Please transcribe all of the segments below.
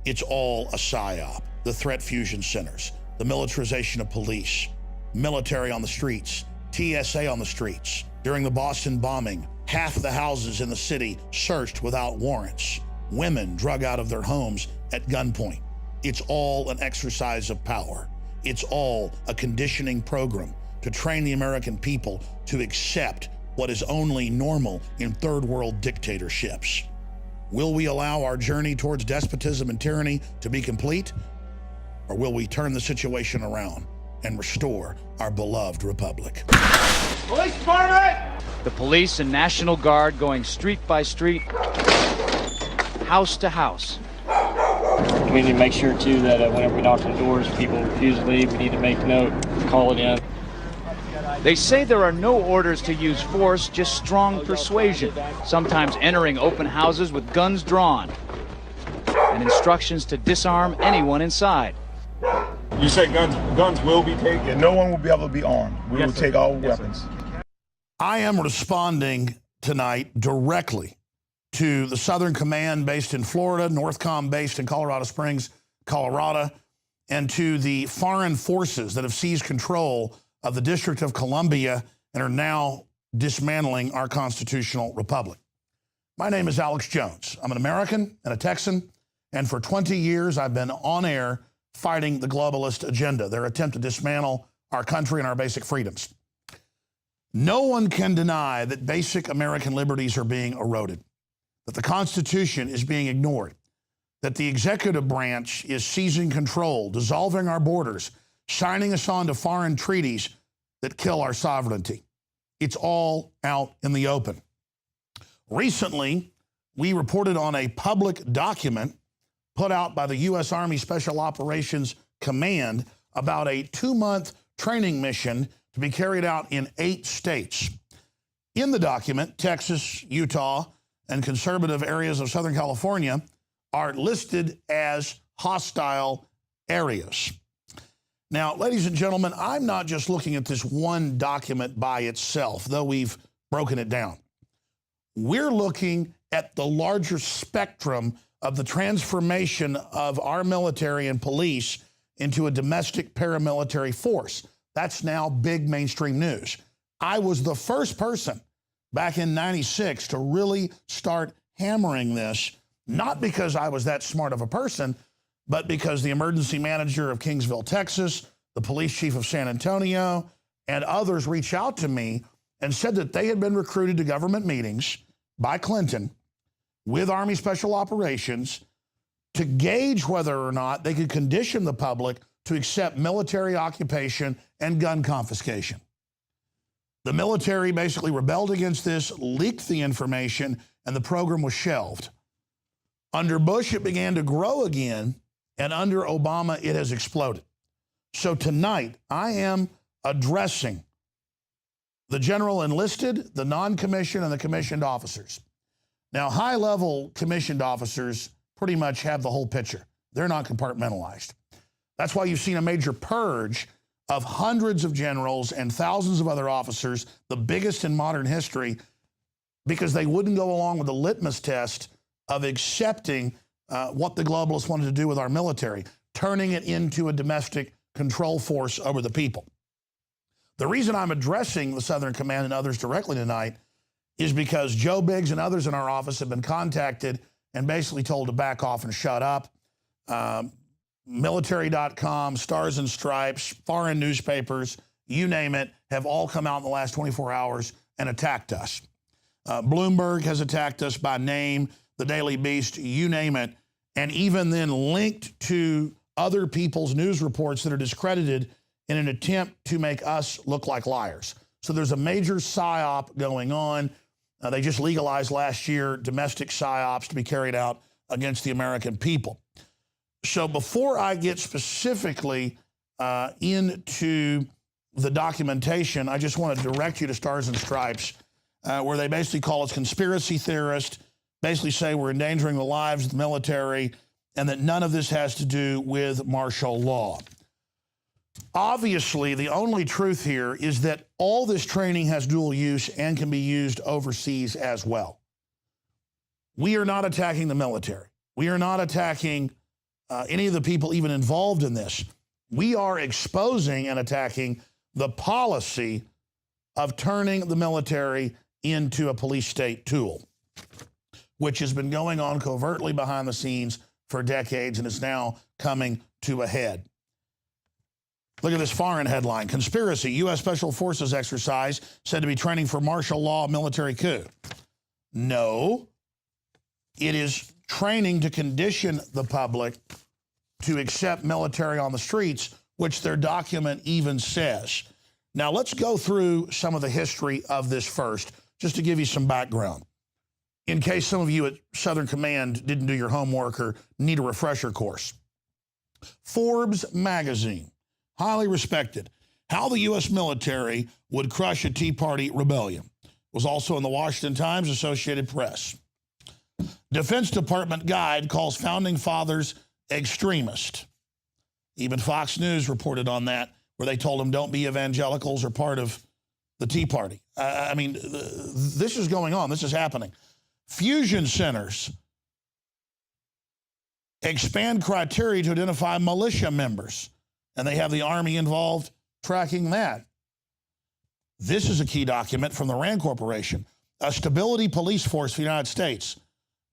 It's all a psyop. The threat fusion centers, the militarization of police, military on the streets, TSA on the streets. During the Boston bombing, half the houses in the city searched without warrants. Women drug out of their homes at gunpoint. It's all an exercise of power. It's all a conditioning program to train the American people to accept what is only normal in third world dictatorships. Will we allow our journey towards despotism and tyranny to be complete? Or will we turn the situation around and restore our beloved republic? Police department! The police and National Guard going street by street, house to house. We need to make sure, too, that whenever we knock on the doors, people refuse to leave, we need to make note, call it in. They say there are no orders to use force, just strong persuasion, sometimes entering open houses with guns drawn, and instructions to disarm anyone inside. You say guns will be taken? No one will be able to be armed. We will take all weapons. I am responding tonight directly to the Southern Command based in Florida, NORTHCOM based in Colorado Springs, Colorado, and to the foreign forces that have seized control of the District of Columbia and are now dismantling our constitutional republic. My name is Alex Jones. I'm an American and a Texan, and for 20 years I've been on air fighting the globalist agenda, their attempt to dismantle our country and our basic freedoms. No one can deny that basic American liberties are being eroded, that the Constitution is being ignored, that the executive branch is seizing control, dissolving our borders, signing us on to foreign treaties that kill our sovereignty. It's all out in the open. Recently, we reported on a public document put out by the U.S. Army Special Operations Command about a 2-month training mission to be carried out in 8 states. In the document, Texas, Utah, and conservative areas of Southern California are listed as hostile areas. Now, ladies and gentlemen, I'm not just looking at this one document by itself, though we've broken it down. We're looking at the larger spectrum of the transformation of our military and police into a domestic paramilitary force. That's now big mainstream news. I was the first person back in '96 to really start hammering this, not because I was that smart of a person, but because the emergency manager of Kingsville, Texas, the police chief of San Antonio, and others reached out to me and said that they had been recruited to government meetings by Clinton with Army Special Operations to gauge whether or not they could condition the public to accept military occupation and gun confiscation. The military basically rebelled against this, leaked the information, and the program was shelved. Under Bush, it began to grow again, and under Obama, it has exploded. So tonight, I am addressing the general enlisted, the non-commissioned, and the commissioned officers. Now, high-level commissioned officers pretty much have the whole picture. They're not compartmentalized. That's why you've seen a major purge of hundreds of generals and thousands of other officers, the biggest in modern history, because they wouldn't go along with the litmus test of accepting what the globalists wanted to do with our military, turning it into a domestic control force over the people. The reason I'm addressing the Southern Command and others directly tonight is because Joe Biggs and others in our office have been contacted and basically told to back off and shut up. Military.com, Stars and Stripes, foreign newspapers, you name it, have all come out in the last 24 hours and attacked us. Bloomberg has attacked us by name, the Daily Beast, you name it, and even then linked to other people's news reports that are discredited in an attempt to make us look like liars. So there's a major psyop going on. They just legalized last year domestic psyops to be carried out against the American people. So before I get specifically into the documentation, I just want to direct you to Stars and Stripes, where they basically call us conspiracy theorists, basically say we're endangering the lives of the military, and that none of this has to do with martial law. Obviously, the only truth here is that all this training has dual use and can be used overseas as well. We are not attacking the military. We are not attacking any of the people even involved in this. We are exposing and attacking the policy of turning the military into a police state tool, which has been going on covertly behind the scenes for decades and is now coming to a head. Look at this foreign headline. Conspiracy, U.S. Special Forces exercise said to be training for martial law military coup. No, it is training to condition the public to accept military on the streets, which their document even says. Now, let's go through some of the history of this first, just to give you some background, in case some of you at Southern Command didn't do your homework or need a refresher course. Forbes magazine, highly respected, How the U.S. Military Would Crush a Tea Party Rebellion, was also in the Washington Times, Associated Press. Defense Department guide calls founding fathers extremist. Even Fox News reported on that, where they told them don't be evangelicals or part of the Tea Party. I mean, this is going on. This is happening. Fusion centers expand criteria to identify militia members, and they have the Army involved tracking that. This is a key document from the RAND Corporation. A stability police force for the United States.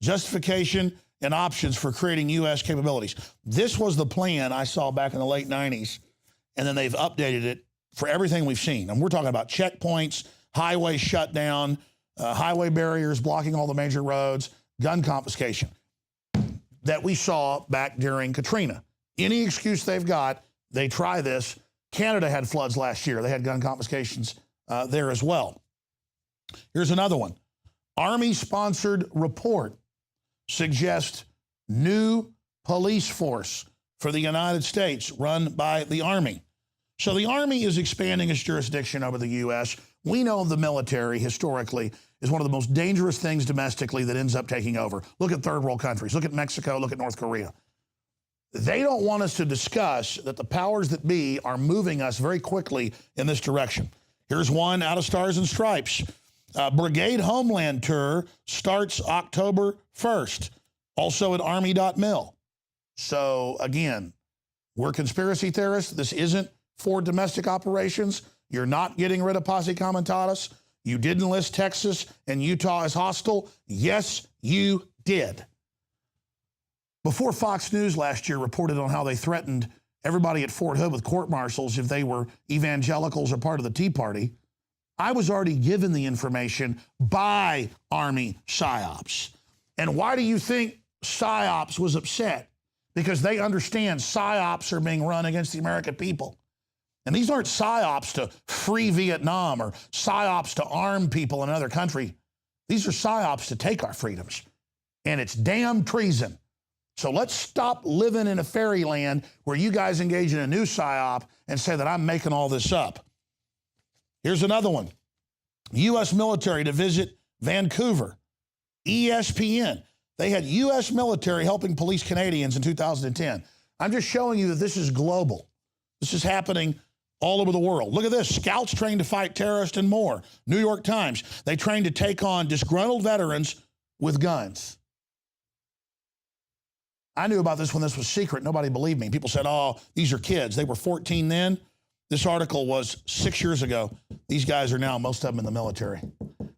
Justification and options for creating U.S. capabilities. This was the plan I saw back in the late 90s, and then they've updated it for everything we've seen. And we're talking about checkpoints, highway shutdown, highway barriers blocking all the major roads, gun confiscation that we saw back during Katrina. Any excuse they've got, they try this. Canada had floods last year. They had gun confiscations there as well. Here's another one. Army-sponsored report suggests new police force for the United States run by the Army. So the Army is expanding its jurisdiction over the U.S. We know the military, historically, is one of the most dangerous things domestically that ends up taking over. Look at third world countries. Look at Mexico. Look at North Korea. They don't want us to discuss that the powers that be are moving us very quickly in this direction. Here's one out of Stars and Stripes. Brigade Homeland Tour starts October 1st, also at Army.mil. So, again, we're conspiracy theorists. This isn't for domestic operations. You're not getting rid of Posse Comitatus. You didn't list Texas and Utah as hostile. Yes, you did. Before Fox News last year reported on how they threatened everybody at Fort Hood with court-martials if they were evangelicals or part of the Tea Party, I was already given the information by Army PSYOPs. And why do you think PSYOPs was upset? Because they understand PSYOPs are being run against the American people. And these aren't PSYOPs to free Vietnam or PSYOPs to arm people in another country. These are PSYOPs to take our freedoms. And it's damn treason. So let's stop living in a fairyland where you guys engage in a new PSYOP and say that I'm making all this up. Here's another one. U.S. military to visit Vancouver. ESPN. They had U.S. military helping police Canadians in 2010. I'm just showing you that this is global. This is happening all over the world. Look at this. Scouts trained to fight terrorists and more. New York Times. They trained to take on disgruntled veterans with guns. I knew about this when this was secret. Nobody believed me. People said, oh, these are kids. They were 14 then. This article was 6 years ago. These guys are now, most of them in the military.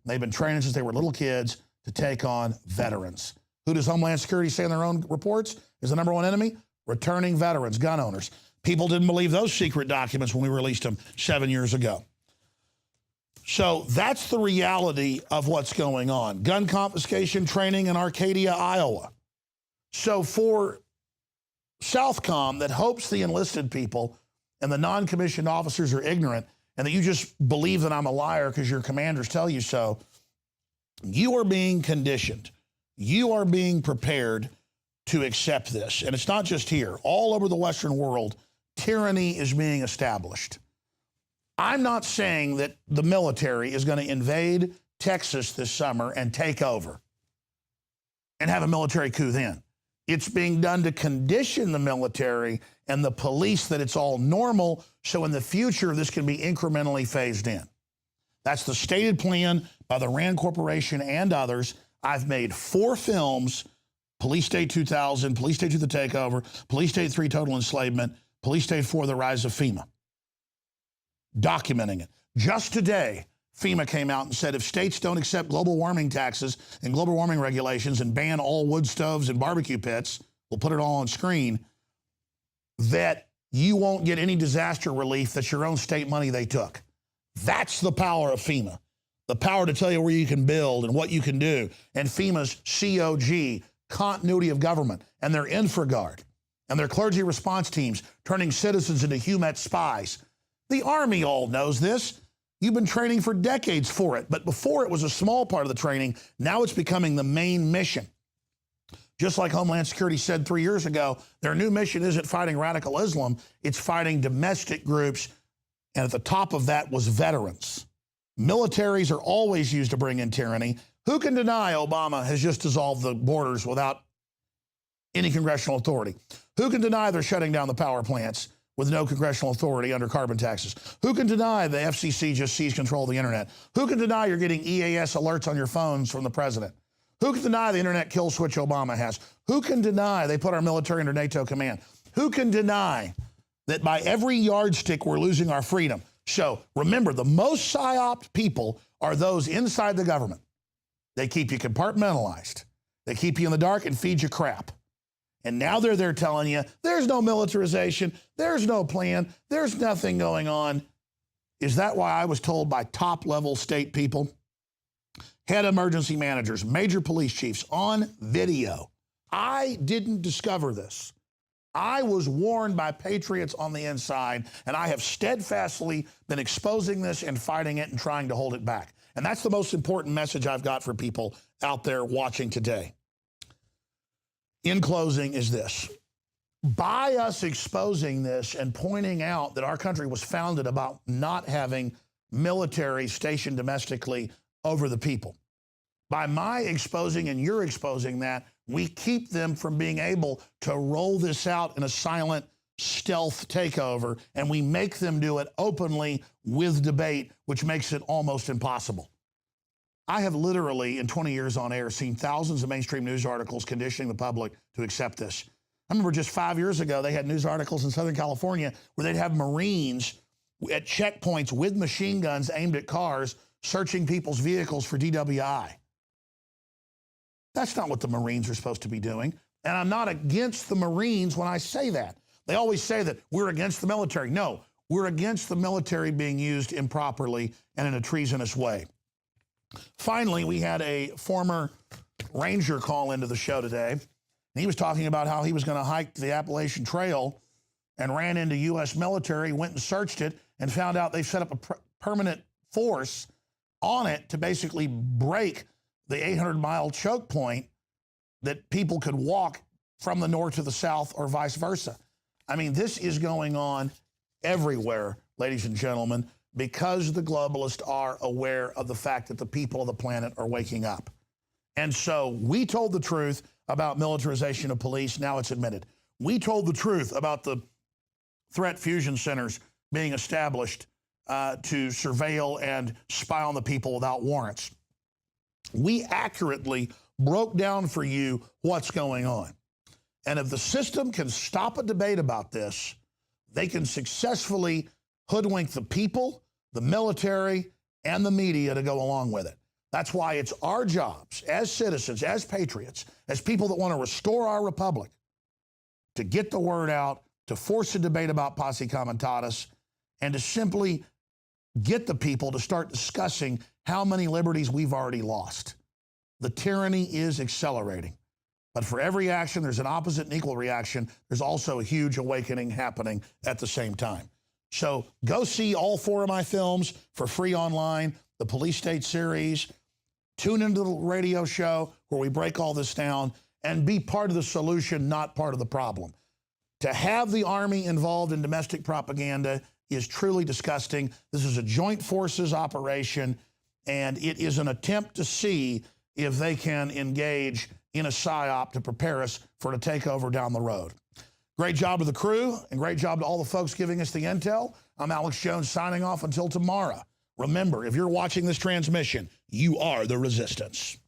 They've been training since they were little kids to take on veterans. Who does Homeland Security say in their own reports is the number one enemy? Returning veterans, gun owners. People didn't believe those secret documents when we released them 7 years ago. So that's the reality of what's going on. Gun confiscation training in Arcadia, Iowa. So for Southcom that hopes the enlisted people and the non-commissioned officers are ignorant and that you just believe that I'm a liar because your commanders tell you so, you are being conditioned. You are being prepared to accept this. And it's not just here. All over the Western world, tyranny is being established. I'm not saying that the military is going to invade Texas this summer and take over and have a military coup then. It's being done to condition the military and the police that it's all normal, so in the future this can be incrementally phased in. That's the stated plan by the RAND Corporation and others. I've made 4 films Police State 2000, Police State 2 the takeover, Police State 3 total enslavement, Police State 4 the rise of FEMA. Documenting it. Just today, FEMA came out and said if states don't accept global warming taxes and global warming regulations and ban all wood stoves and barbecue pits, we'll put it all on screen, that you won't get any disaster relief. That's your own state money they took. That's the power of FEMA. The power to tell you where you can build and what you can do. And FEMA's COG, continuity of government, and their InfraGard, and their clergy response teams turning citizens into HUMET spies. The Army all knows this. You've been training for decades for it, but before it was a small part of the training. Now it's becoming the main mission. Just like Homeland Security said 3 years ago, their new mission isn't fighting radical Islam, it's fighting domestic groups, and at the top of that was veterans. Militaries are always used to bring in tyranny. Who can deny Obama has just dissolved the borders without any congressional authority? Who can deny they're shutting down the power plants with no congressional authority under carbon taxes? Who can deny the FCC just seized control of the internet? Who can deny you're getting EAS alerts on your phones from the president? Who can deny the internet kill switch Obama has? Who can deny they put our military under NATO command? Who can deny that by every yardstick we're losing our freedom? So remember, the most psyoped people are those inside the government. They keep you compartmentalized. They keep you in the dark and feed you crap. And now they're there telling you there's no militarization, there's no plan, there's nothing going on. Is that why I was told by top-level state people, head emergency managers, major police chiefs on video? I didn't discover this. I was warned by patriots on the inside, and I have steadfastly been exposing this and fighting it and trying to hold it back. And that's the most important message I've got for people out there watching today. In closing is this. By us exposing this and pointing out that our country was founded about not having military stationed domestically over the people, by my exposing and you're exposing that, we keep them from being able to roll this out in a silent stealth takeover, and we make them do it openly with debate, which makes it almost impossible. I have literally, in 20 years on air, seen thousands of mainstream news articles conditioning the public to accept this. I remember just 5 years ago, they had news articles in Southern California where they'd have Marines at checkpoints with machine guns aimed at cars, searching people's vehicles for DWI. That's not what the Marines are supposed to be doing. And I'm not against the Marines when I say that. They always say that we're against the military. No, we're against the military being used improperly and in a treasonous way. Finally, we had a former Ranger call into the show today. And he was talking about how he was going to hike the Appalachian Trail and ran into U.S. military, went and searched it, and found out they set up a permanent force on it to basically break the 800-mile choke point that people could walk from the north to the south or vice versa. I mean, this is going on everywhere, ladies and gentlemen, because the globalists are aware of the fact that the people of the planet are waking up. And so we told the truth about militarization of police. Now it's admitted. We told the truth about the threat fusion centers being established to surveil and spy on the people without warrants. We accurately broke down for you what's going on. And if the system can stop a debate about this, they can successfully hoodwink the people, the military, and the media to go along with it. That's why it's our jobs as citizens, as patriots, as people that want to restore our republic, to get the word out, to force a debate about posse comitatus, and to simply get the people to start discussing how many liberties we've already lost. The tyranny is accelerating. But for every action, there's an opposite and equal reaction. There's also a huge awakening happening at the same time. So go see all 4 of my films for free online, the Police State series. Tune into the radio show where we break all this down and be part of the solution, not part of the problem. To have the Army involved in domestic propaganda is truly disgusting. This is a joint forces operation, and it is an attempt to see if they can engage in a psyop to prepare us for a takeover down the road. Great job to the crew, and great job to all the folks giving us the intel. I'm Alex Jones signing off until tomorrow. Remember, if you're watching this transmission, you are the resistance.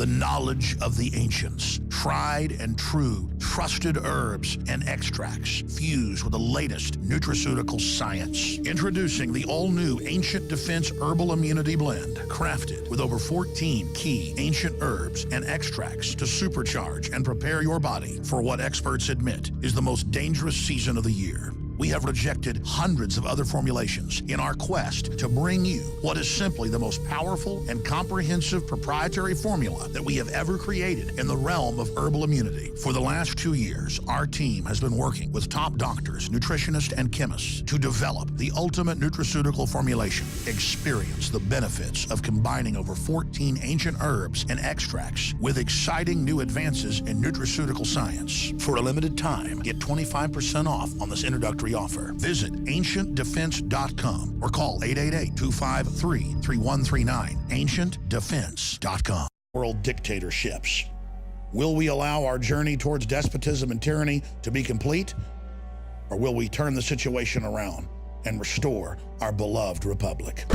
the knowledge of the ancients, tried and true, trusted herbs and extracts fused with the latest nutraceutical science. Introducing the all-new Ancient Defense Herbal Immunity Blend, crafted with over 14 key ancient herbs and extracts to supercharge and prepare your body for what experts admit is the most dangerous season of the year. We have rejected hundreds of other formulations in our quest to bring you what is simply the most powerful and comprehensive proprietary formula that we have ever created in the realm of herbal immunity. For the last 2 years, our team has been working with top doctors, nutritionists, and chemists to develop the ultimate nutraceutical formulation. Experience the benefits of combining over 14 ancient herbs and extracts with exciting new advances in nutraceutical science. For a limited time, get 25% off on this introductory offer. Visit ancientdefense.com or call 888-253-3139. ancientdefense.com. World dictatorships. Will we allow our journey towards despotism and tyranny to be complete? Or will we turn the situation around and restore our beloved republic?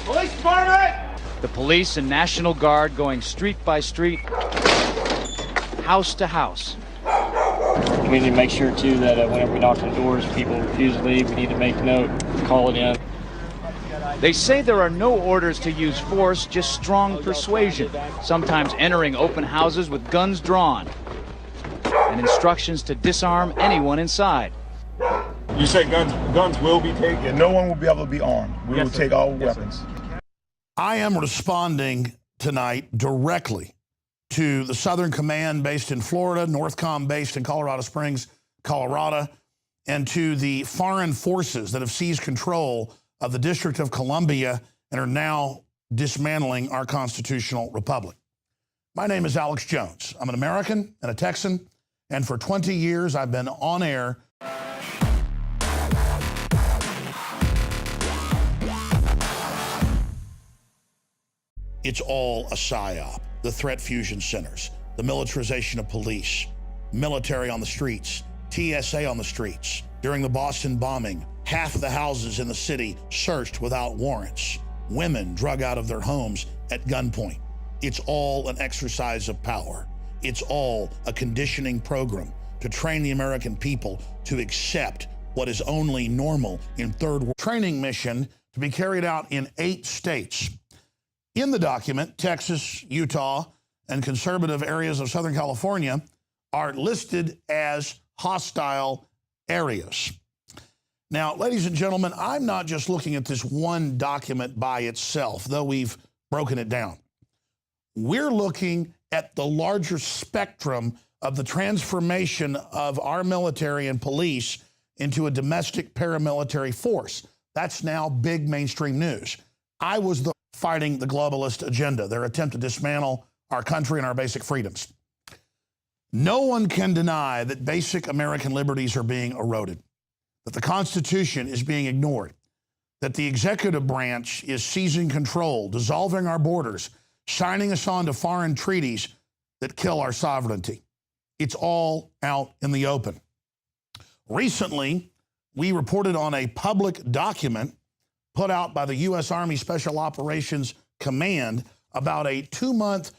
Police department! The police and National Guard going street by street, house to house. We need to make sure, too, that whenever we knock on doors, people refuse to leave. We need to make note, call it in. They say there are no orders to use force, just strong persuasion, sometimes entering open houses with guns drawn, and instructions to disarm anyone inside. You said guns will be taken. No one will be able to be armed. We will take all weapons. I am responding tonight directly to the Southern Command based in Florida, Northcom based in Colorado Springs, Colorado, and to the foreign forces that have seized control of the District of Columbia and are now dismantling our constitutional republic. My name is Alex Jones. I'm an American and a Texan, and for 20 years I've been on air It's all a psyop. The threat fusion centers, the militarization of police, military on the streets, TSA on the streets. During the Boston bombing, half of the houses in the city searched without warrants. Women drug out of their homes at gunpoint. It's all an exercise of power. It's all a conditioning program to train the American people to accept what is only normal in third world. Training mission to be carried out in 8 states. In the document, Texas, Utah, and conservative areas of Southern California are listed as hostile areas. Now, ladies and gentlemen, I'm not just looking at this one document by itself, though we've broken it down. We're looking at the larger spectrum of the transformation of our military and police into a domestic paramilitary force. That's now big mainstream news. I was fighting the globalist agenda, their attempt to dismantle our country and our basic freedoms. No one can deny that basic American liberties are being eroded, that the Constitution is being ignored, that the executive branch is seizing control, dissolving our borders, signing us on to foreign treaties that kill our sovereignty. It's all out in the open. Recently, we reported on a public document put out by the U.S. Army Special Operations Command about a 2-month